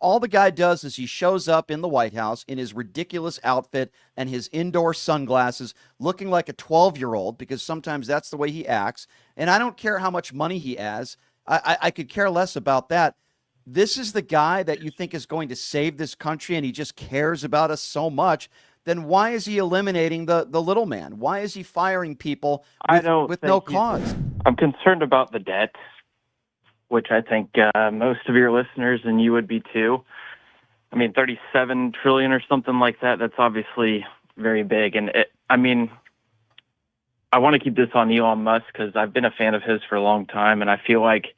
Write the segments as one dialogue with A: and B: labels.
A: all the guy does is he shows up in the White House in his ridiculous outfit and his indoor sunglasses, looking like a 12-year-old, because sometimes that's the way he acts. And I don't care how much money he has. I could care less about that. This is the guy that you think is going to save this country, and he just cares about us so much. Then why is he eliminating the little man? Why is he firing people with no cause?
B: I'm concerned about the debt, which I think most of your listeners and you would be too. I mean, 37 trillion or something like that. That's obviously very big. And I want to keep this on Elon Musk because I've been a fan of his for a long time, and I feel like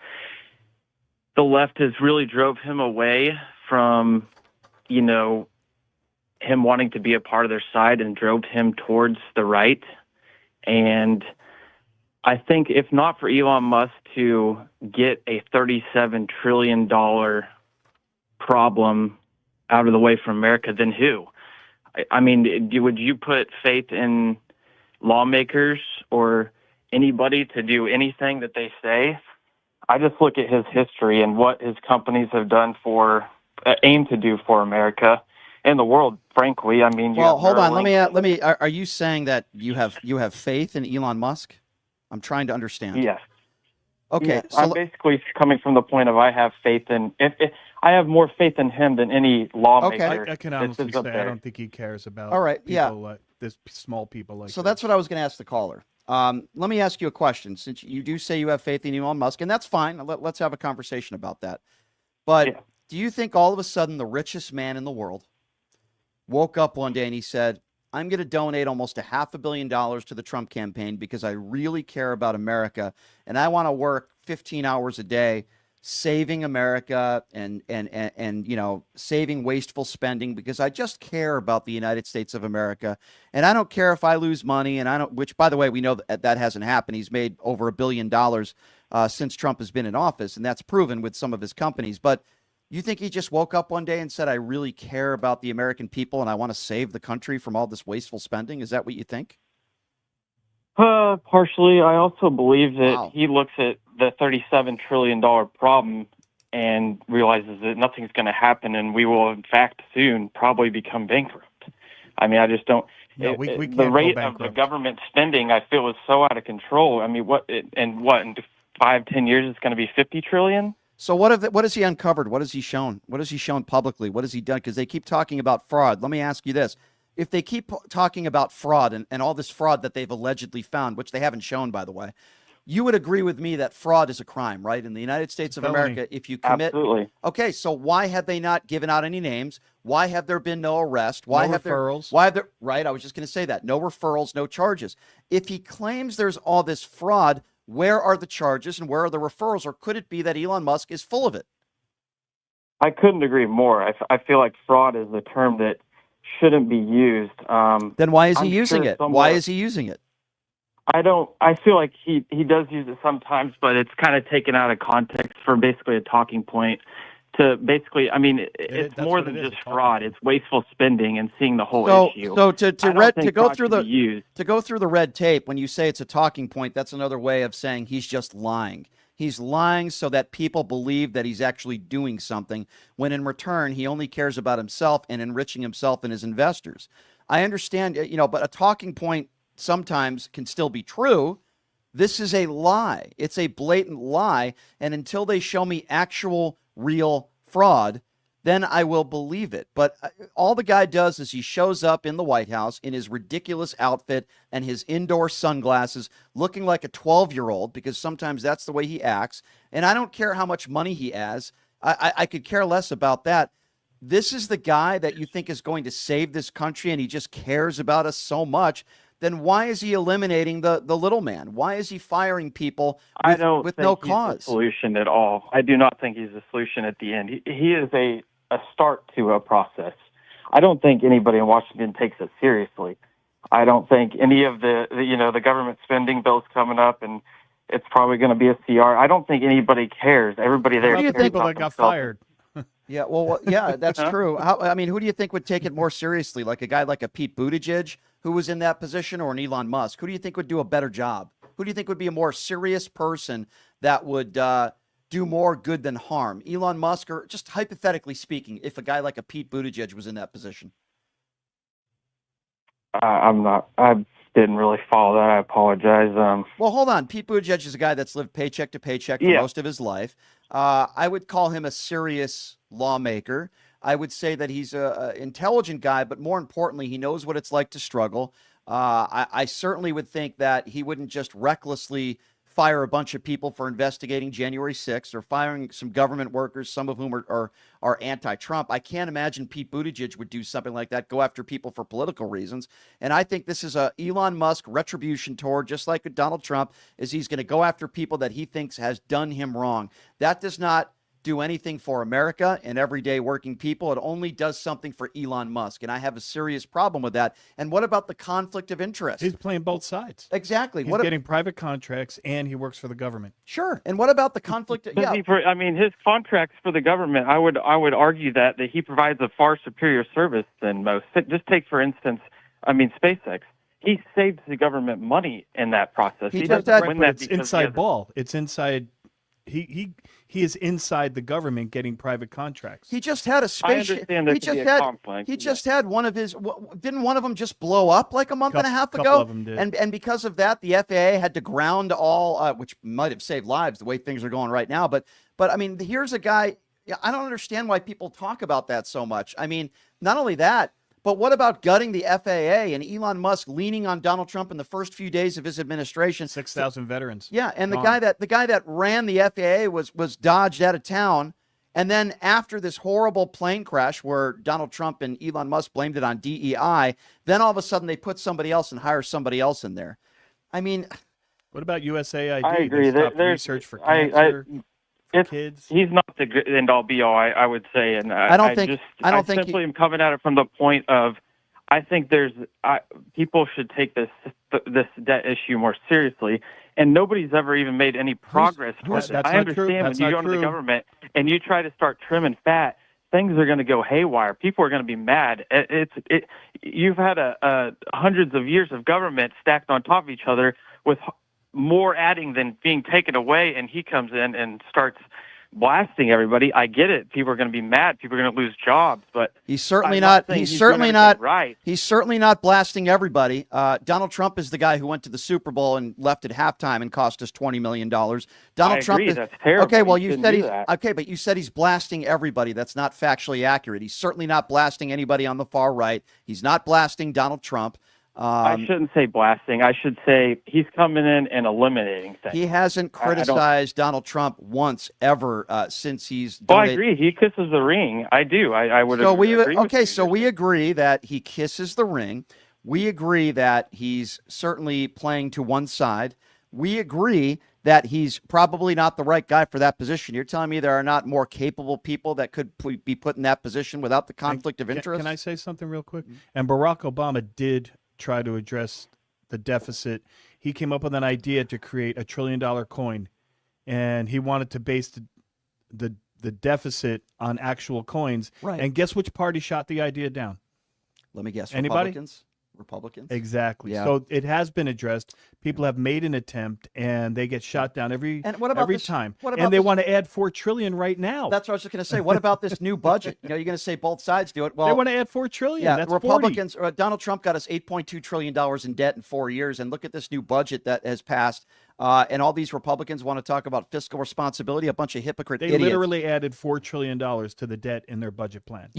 B: the left has really drove him away from, him wanting to be a part of their side and drove him towards the right. And I think if not for Elon Musk to get a $37 trillion problem out of the way from America, then who? I mean, would you put faith in lawmakers or anybody to do anything that they say? I just look at his history and what his companies have done aim to do for America and the world. Frankly, I mean,
A: well, hold on. Let me. Are you saying that you have faith in Elon Musk? I'm trying to understand.
B: Yes.
A: Okay.
B: Yes,
A: so
B: I'm basically coming from the point of I have faith in. If I have more faith in him than any lawmaker.
C: I can honestly say I don't think he cares about.
A: All right.
C: People like this, small people like.
A: So that's what I was going to ask the caller. Let me ask you a question. Since you do say you have faith in Elon Musk, and that's fine. Let's have a conversation about that. But do you think all of a sudden the richest man in the world woke up one day and he said, I'm going to donate almost $500 million to the Trump campaign because I really care about America and I want to work 15 hours a day saving America and saving wasteful spending because I just care about the United States of America. And I don't care if I lose money, which, by the way, we know that hasn't happened. He's made over $1 billion since Trump has been in office, and that's proven with some of his companies. But you think he just woke up one day and said, I really care about the American people and I want to save the country from all this wasteful spending? Is that what you think?
B: Partially. I also believe that he looks at the $37 trillion problem and realizes that nothing's going to happen and we will, in fact, soon probably become bankrupt. I mean, I just don't.
C: No, we can't
B: the rate
C: go
B: of the
C: bankrupt.
B: government spending, I feel, is so out of control. I mean, in 5-10 years, it's going to be 50 trillion?
A: So what has he uncovered? What has he shown? What has he shown publicly? What has he done? Because they keep talking about fraud. Let me ask you this. If they keep talking about fraud and all this fraud that they've allegedly found, which they haven't shown, by the way, you would agree with me that fraud is a crime, right? In the United States of America, if you commit...
B: Absolutely.
A: Okay, so why have they not given out any names? Why have there been no arrest?
C: No referrals.
A: Right, I was just going to say that. No referrals, no charges. If he claims there's all this fraud, where are the charges and where are the referrals? Or could it be that Elon Musk is full of it?
B: I couldn't agree more. I feel like fraud is a term that shouldn't be used.
A: Then why is he using it? Why is he using it?
B: I feel like he does use it sometimes, but it's kind of taken out of context for basically a talking point to basically, I mean, it's more than just fraud. It's wasteful spending and seeing the whole issue.
A: So to go through the red tape, when you say it's a talking point, that's another way of saying he's just lying. He's lying so that people believe that he's actually doing something, when in return, he only cares about himself and enriching himself and his investors. I understand, but a talking point sometimes can still be true. This is a lie. It's a blatant lie. And until they show me actual, real fraud, then I will believe it. But all the guy does is he shows up in the White House in his ridiculous outfit and his indoor sunglasses, looking like a 12-year-old, because sometimes that's the way he acts. And I don't care how much money he has. I could care less about that. This is the guy that you think is going to save this country and he just cares about us so much. Then why is he eliminating the little man? Why is he firing people with no cause?
B: He's the solution at all. I do not think he's the solution at the end. He is a start to a process. I don't think anybody in Washington takes it seriously. I don't think any of the government spending bills coming up, and it's probably going to be a CR. I don't think anybody cares. Everybody there cares about
C: people that got fired.
A: Yeah, well, yeah, that's true. Who do you think would take it more seriously? Like a guy like a Pete Buttigieg, who was in that position, or an Elon Musk? Who do you think would do a better job? Who do you think would be a more serious person that would do more good than harm? Elon Musk, or just hypothetically speaking, if a guy like a Pete Buttigieg was in that position?
B: I'm not. I didn't really follow that. I apologize.
A: Well, hold on. Pete Buttigieg is a guy that's lived paycheck to paycheck for
B: Yeah.
A: most of his life. I would call him a serious lawmaker. I would say that he's an intelligent guy, but more importantly, he knows what it's like to struggle. I certainly would think that he wouldn't just recklessly fire a bunch of people for investigating January 6th or firing some government workers, some of whom are anti-Trump. I can't imagine Pete Buttigieg would do something like that, go after people for political reasons. And I think this is a Elon Musk retribution tour, just like with Donald Trump, is he's going to go after people that he thinks has done him wrong. That does not do anything for America and everyday working people. It only does something for Elon Musk. And I have a serious problem with that. And what about the conflict of interest?
C: He's playing both sides.
A: Exactly.
C: He's getting private contracts and he works for the government.
A: Sure. And what about the conflict?
B: Yeah. I mean, his contracts for the government, I would argue that he provides a far superior service than most. Just take, for instance, SpaceX. He saves the government money in that process. He doesn't win that.
C: It's inside ball. It's inside. He is inside the government getting private contracts.
A: He just had a space.
B: I understand there could be a conflict.
A: He just had one of his. Didn't one of them just blow up like a month and a half ago?
C: Couple of them did.
A: And because of that, the FAA had to ground all, which might have saved lives the way things are going right now. But I mean, here's a guy. I don't understand why people talk about that so much. I mean, not only that, but what about gutting the FAA and Elon Musk leaning on Donald Trump in the first few days of his administration?
C: 6,000 veterans.
A: Yeah, and the guy that ran the FAA was dodged out of town. And then after this horrible plane crash where Donald Trump and Elon Musk blamed it on DEI, then all of a sudden they put somebody else and hire somebody else in there. I mean,
C: what about USAID?
B: I agree.
C: There's research for cancer. Kids.
B: He's not the end all be all. I would say, and
A: I
B: simply am coming at it from the point of, I think people should take this debt issue more seriously, and nobody's ever even made any progress towards it. I understand when you go into the government and you try to start trimming fat, things are going to go haywire. People are going to be mad. You've had hundreds of years of government stacked on top of each other with more adding than being taken away, and he comes in and starts blasting everybody. I get it. People are going to be mad. People are going to lose jobs, but
A: he's certainly not. He's certainly not
B: right.
A: He's certainly not blasting everybody. Donald Trump is the guy who went to the Super Bowl and left at halftime and cost us $20 million. Donald Trump
B: agree. That's terrible.
A: Okay, well, you said but you said he's blasting everybody. That's not factually accurate. He's certainly not blasting anybody on the far right. He's not blasting Donald Trump.
B: I shouldn't say blasting. I should say he's coming in and eliminating things.
A: He hasn't criticized Donald Trump once ever since he's.
B: I agree. He kisses the ring. I do. I would.
A: So
B: we
A: agree that he kisses the ring. We agree that he's certainly playing to one side. We agree that he's probably not the right guy for that position. You're telling me there are not more capable people that could be put in that position without the conflict of interest?
C: Can I say something real quick? And Barack Obama did try to address the deficit. He came up with an idea to create $1 trillion coin, and he wanted to base the deficit on actual coins.
A: Right.
C: And guess which party shot the idea down?
A: Let me guess.
C: Anybody?
A: Republicans?
C: Exactly.
A: Yeah.
C: So it has been addressed. People have made an attempt, and they get shot down every time. And they want to add $4 trillion right now.
A: That's what I was just going to say. What about this new budget? You're going to say both sides do it. Well,
C: they want to add $4 trillion.
A: Yeah,
C: that's
A: Republicans. Donald Trump got us $8.2 trillion in debt in 4 years, and look at this new budget that has passed. And all these Republicans want to talk about fiscal responsibility. A bunch of hypocrite idiots.
C: They literally added $4 trillion to the debt in their budget plan.
A: Yeah.